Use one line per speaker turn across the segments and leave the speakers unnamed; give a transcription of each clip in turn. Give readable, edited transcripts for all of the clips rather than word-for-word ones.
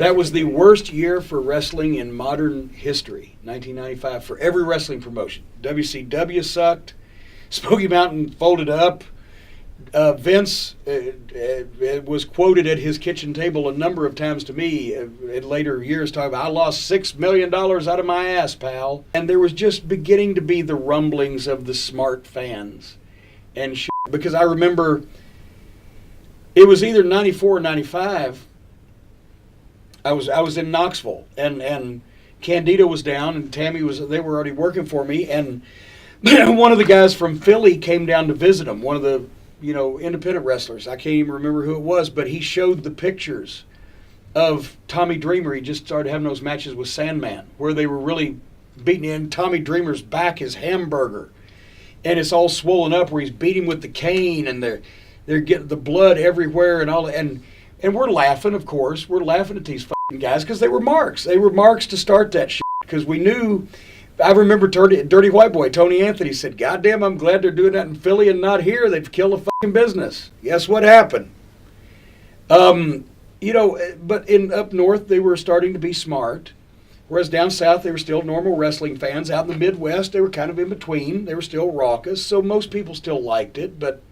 That was the worst year for wrestling in modern history, 1995, for every wrestling promotion. WCW sucked. Smoky Mountain folded up. Vince was quoted at his kitchen table a number of times to me in later years talking about, I lost $6 million out of my ass, pal. And there was just beginning to be the rumblings of the smart fans and shit. Because I remember it was either 94 or 95. I was in Knoxville, and Candido was down, and Tammy they were already working for me, and one of the guys from Philly came down to visit him, one of the, independent wrestlers. I can't even remember who it was, but he showed the pictures of Tommy Dreamer. He just started having those matches with Sandman, where they were really beating in Tommy Dreamer's back, his hamburger, and it's all swollen up where he's beating with the cane, and they're getting the blood everywhere and all, and we're laughing, of course. We're laughing at these fucking guys because they were marks. They were marks to start that shit because we knew. I remember Dirty White Boy, Tony Anthony, said, "Goddamn, I'm glad they're doing that in Philly and not here. They've killed the fucking business." Guess what happened? But up north, they were starting to be smart. Whereas down south, they were still normal wrestling fans. Out in the Midwest, they were kind of in between. They were still raucous, so most people still liked it, but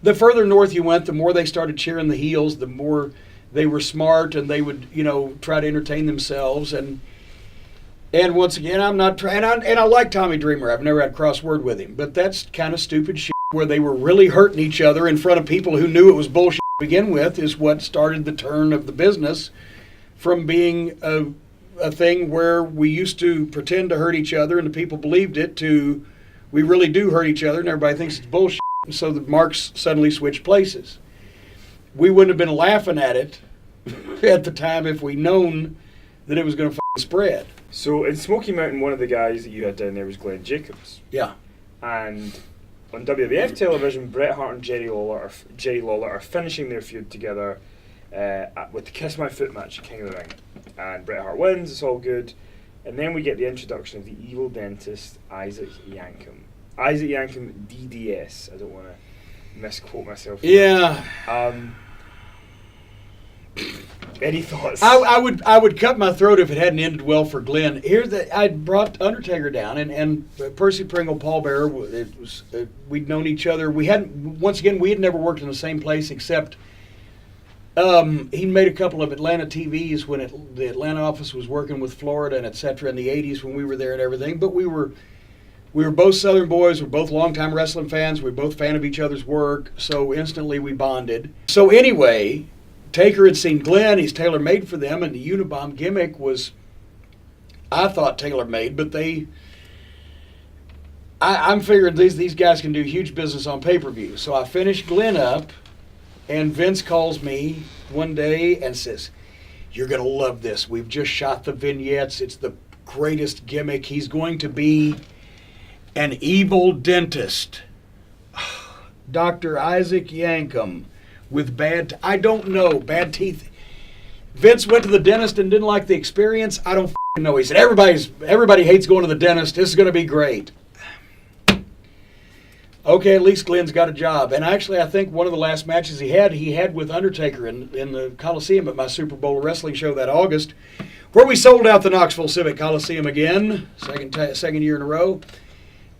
the further north you went, the more they started cheering the heels, the more they were smart, and they would, try to entertain themselves. And once again, I'm not trying, and I like Tommy Dreamer. I've never had a cross word with him, but that's kind of stupid shit where they were really hurting each other in front of people who knew it was bullshit to begin with is what started the turn of the business from being a thing where we used to pretend to hurt each other and the people believed it to we really do hurt each other and everybody thinks it's bullshit. So the marks suddenly switched places. We wouldn't have been laughing at it at the time if we'd known that it was going to spread.
So in Smoky Mountain, one of the guys that you had down there was Glenn Jacobs.
Yeah.
And on WWF television, Bret Hart and Jerry Lawler are finishing their feud together with the Kiss My Foot match at King of the Ring. And Bret Hart wins, it's all good. And then we get the introduction of the evil dentist, Isaac Yankem. Isaac Yankem DDS. I don't want to misquote myself.
Yeah.
Any thoughts?
I would cut my throat if it hadn't ended well for Glenn. I brought Undertaker down, and Percy Pringle, Paul Bearer. We'd known each other. We had never worked in the same place except he made a couple of Atlanta TVs when the Atlanta office was working with Florida and et cetera in the 80s when we were there and everything. But we were both Southern boys. We're both longtime wrestling fans. We're both fan of each other's work. So instantly we bonded. So anyway, Taker had seen Glenn. He's tailor-made for them. And the Unabomb gimmick was, I thought, tailor-made. But I'm figuring these guys can do huge business on pay-per-view. So I finished Glenn up. And Vince calls me one day and says, "You're going to love this. We've just shot the vignettes. It's the greatest gimmick. He's going to be an evil dentist. Dr. Isaac Yankem with bad teeth. Vince went to the dentist and didn't like the experience. I don't know. He said, everybody hates going to the dentist. This is going to be great." Okay, at least Glenn's got a job. And actually, I think one of the last matches he had with Undertaker in the Coliseum at my Super Bowl wrestling show that August, where we sold out the Knoxville Civic Coliseum again, second year in a row.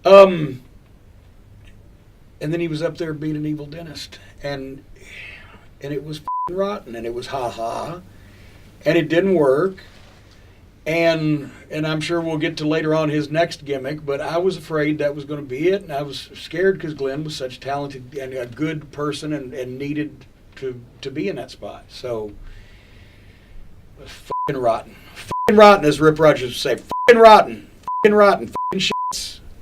And then he was up there being an evil dentist. And it was rotten, and it was ha-ha. And it didn't work. And I'm sure we'll get to later on his next gimmick, but I was afraid that was going to be it, and I was scared because Glenn was such a talented and a good person and needed to be in that spot. So, fucking rotten. Fucking rotten, as Rip Rogers would say. Fucking rotten. Fucking rotten.